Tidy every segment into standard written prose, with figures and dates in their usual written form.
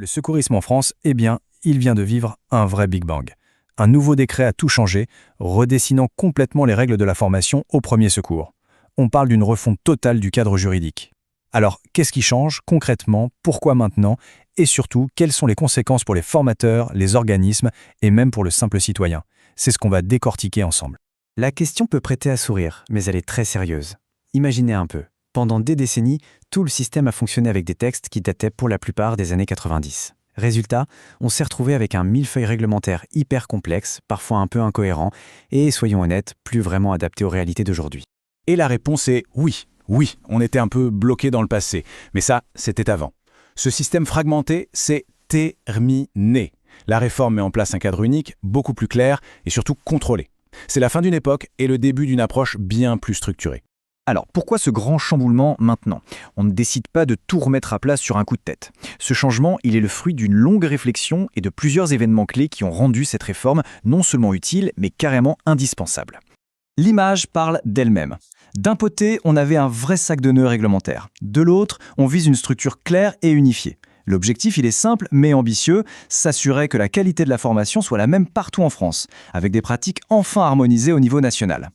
Le secourisme en France, eh bien, il vient de vivre un vrai Big Bang. Un nouveau décret a tout changé, redessinant complètement les règles de la formation au premier secours. On parle d'une refonte totale du cadre juridique. Alors, qu'est-ce qui change concrètement, pourquoi maintenant, et surtout, quelles sont les conséquences pour les formateurs, les organismes et même pour le simple citoyen? C'est ce qu'on va décortiquer ensemble. La question peut prêter à sourire, mais elle est très sérieuse. Imaginez un peu. Pendant des décennies, tout le système a fonctionné avec des textes qui dataient pour la plupart des années 90. Résultat, on s'est retrouvé avec un millefeuille réglementaire hyper complexe, parfois un peu incohérent, et, soyons honnêtes, plus vraiment adapté aux réalités d'aujourd'hui. Et la réponse est oui. Oui, on était un peu bloqué dans le passé. Mais ça, c'était avant. Ce système fragmenté, c'est terminé. La réforme met en place un cadre unique, beaucoup plus clair et surtout contrôlé. C'est la fin d'une époque et le début d'une approche bien plus structurée. Alors, pourquoi ce grand chamboulement maintenant? On ne décide pas de tout remettre à plat sur un coup de tête. Ce changement, il est le fruit d'une longue réflexion et de plusieurs événements clés qui ont rendu cette réforme non seulement utile, mais carrément indispensable. L'image parle d'elle-même. D'un côté, on avait un vrai sac de nœuds réglementaire. De l'autre, on vise une structure claire et unifiée. L'objectif, il est simple mais ambitieux, s'assurer que la qualité de la formation soit la même partout en France, avec des pratiques enfin harmonisées au niveau national.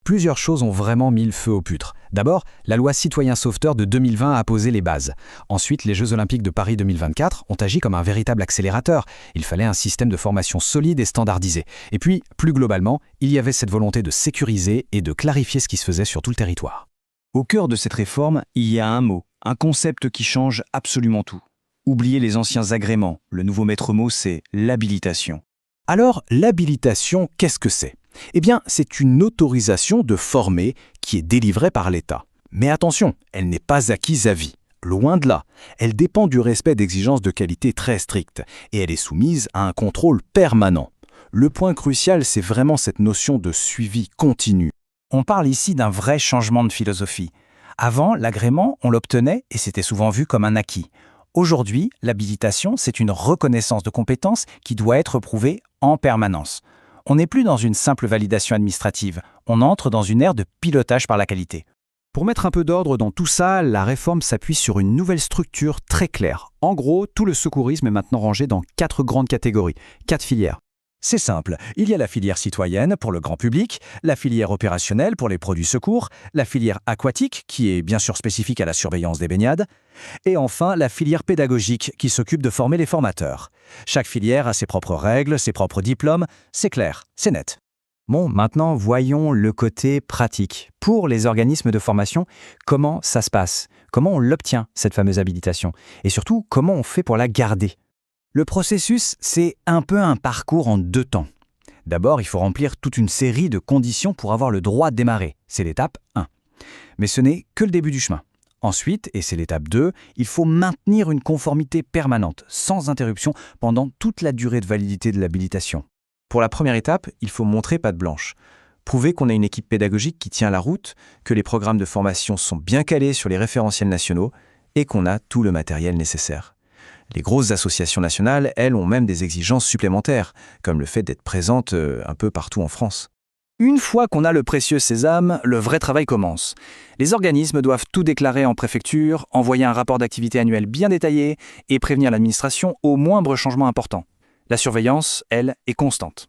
Plusieurs choses ont vraiment mis le feu aux putres. D'abord, la loi Citoyen Sauveteur de 2020 a posé les bases. Ensuite, les Jeux Olympiques de Paris 2024 ont agi comme un véritable accélérateur. Il fallait un système de formation solide et standardisé. Et puis, plus globalement, il y avait cette volonté de sécuriser et de clarifier ce qui se faisait sur tout le territoire. Au cœur de cette réforme, il y a un mot, un concept qui change absolument tout. Oubliez les anciens agréments, le nouveau maître mot, c'est l'habilitation. Alors, l'habilitation, qu'est-ce que c'est? Eh bien, c'est une autorisation de former qui est délivrée par l'État. Mais attention, elle n'est pas acquise à vie. Loin de là, elle dépend du respect d'exigences de qualité très strictes et elle est soumise à un contrôle permanent. Le point crucial, c'est vraiment cette notion de suivi continu. On parle ici d'un vrai changement de philosophie. Avant, l'agrément, on l'obtenait et c'était souvent vu comme un acquis. Aujourd'hui, l'habilitation, c'est une reconnaissance de compétences qui doit être prouvée en permanence. On n'est plus dans une simple validation administrative, on entre dans une ère de pilotage par la qualité. Pour mettre un peu d'ordre dans tout ça, la réforme s'appuie sur une nouvelle structure très claire. En gros, tout le secourisme est maintenant rangé dans 4 grandes catégories, 4 filières. C'est simple, il y a la filière citoyenne pour le grand public, la filière opérationnelle pour les produits secours, la filière aquatique qui est bien sûr spécifique à la surveillance des baignades, et enfin la filière pédagogique qui s'occupe de former les formateurs. Chaque filière a ses propres règles, ses propres diplômes, c'est clair, c'est net. Bon, maintenant, voyons le côté pratique. Pour les organismes de formation, comment ça se passe? Comment on l'obtient, cette fameuse habilitation? Et surtout, comment on fait pour la garder? Le processus, c'est un peu un parcours en 2 temps. D'abord, il faut remplir toute une série de conditions pour avoir le droit de démarrer. C'est l'étape 1. Mais ce n'est que le début du chemin. Ensuite, et c'est l'étape 2, il faut maintenir une conformité permanente, sans interruption, pendant toute la durée de validité de l'habilitation. Pour la première étape, il faut montrer patte blanche. Prouver qu'on a une équipe pédagogique qui tient la route, que les programmes de formation sont bien calés sur les référentiels nationaux et qu'on a tout le matériel nécessaire. Les grosses associations nationales, elles, ont même des exigences supplémentaires, comme le fait d'être présentes un peu partout en France. Une fois qu'on a le précieux sésame, le vrai travail commence. Les organismes doivent tout déclarer en préfecture, envoyer un rapport d'activité annuel bien détaillé et prévenir l'administration au moindre changement important. La surveillance, elle, est constante.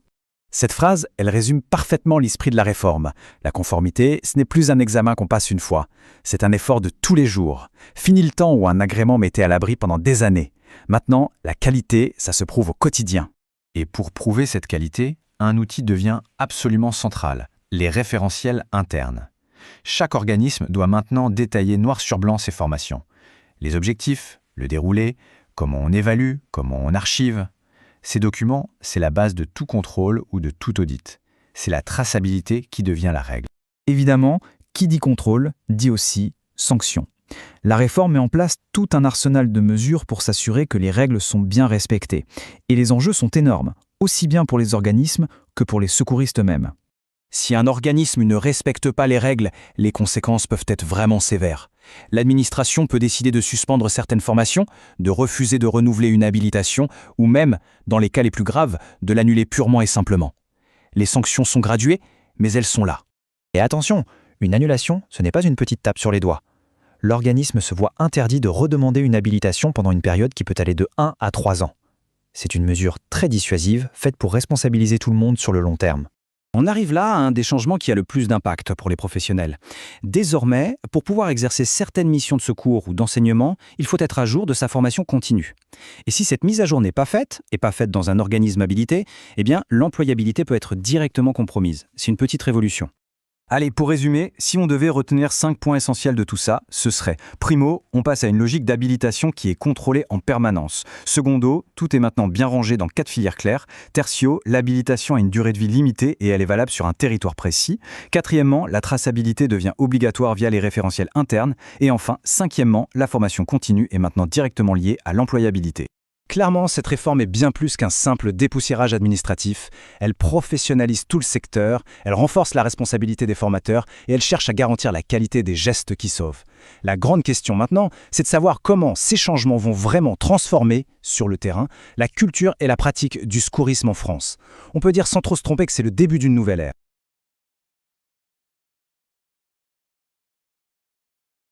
Cette phrase, elle résume parfaitement l'esprit de la réforme. La conformité, ce n'est plus un examen qu'on passe une fois. C'est un effort de tous les jours. Fini le temps où un agrément mettait à l'abri pendant des années. Maintenant, la qualité, ça se prouve au quotidien. Et pour prouver cette qualité, un outil devient absolument central, les référentiels internes. Chaque organisme doit maintenant détailler noir sur blanc ses formations. Les objectifs, le déroulé, comment on évalue, comment on archive. Ces documents, c'est la base de tout contrôle ou de tout audit. C'est la traçabilité qui devient la règle. Évidemment, qui dit contrôle, dit aussi sanction. La réforme met en place tout un arsenal de mesures pour s'assurer que les règles sont bien respectées. Et les enjeux sont énormes, aussi bien pour les organismes que pour les secouristes eux-mêmes. Si un organisme ne respecte pas les règles, les conséquences peuvent être vraiment sévères. L'administration peut décider de suspendre certaines formations, de refuser de renouveler une habilitation, ou même, dans les cas les plus graves, de l'annuler purement et simplement. Les sanctions sont graduées, mais elles sont là. Et attention, une annulation, ce n'est pas une petite tape sur les doigts. l'organisme se voit interdit de redemander une habilitation pendant une période qui peut aller de 1 à 3 ans. C'est une mesure très dissuasive, faite pour responsabiliser tout le monde sur le long terme. On arrive là à un des changements qui a le plus d'impact pour les professionnels. Désormais, pour pouvoir exercer certaines missions de secours ou d'enseignement, il faut être à jour de sa formation continue. Et si cette mise à jour n'est pas faite, et pas faite dans un organisme habilité, eh bien, l'employabilité peut être directement compromise. C'est une petite révolution. Allez, pour résumer, si on devait retenir 5 points essentiels de tout ça, ce serait: primo, on passe à une logique d'habilitation qui est contrôlée en permanence. Secondo, tout est maintenant bien rangé dans 4 filières claires. Tertio, l'habilitation a une durée de vie limitée et elle est valable sur un territoire précis. Quatrièmement, la traçabilité devient obligatoire via les référentiels internes. Et enfin, cinquièmement, la formation continue est maintenant directement liée à l'employabilité. Clairement, cette réforme est bien plus qu'un simple dépoussiérage administratif. Elle professionnalise tout le secteur, elle renforce la responsabilité des formateurs et elle cherche à garantir la qualité des gestes qui sauvent. La grande question maintenant, c'est de savoir comment ces changements vont vraiment transformer, sur le terrain, la culture et la pratique du secourisme en France. On peut dire sans trop se tromper que c'est le début d'une nouvelle ère.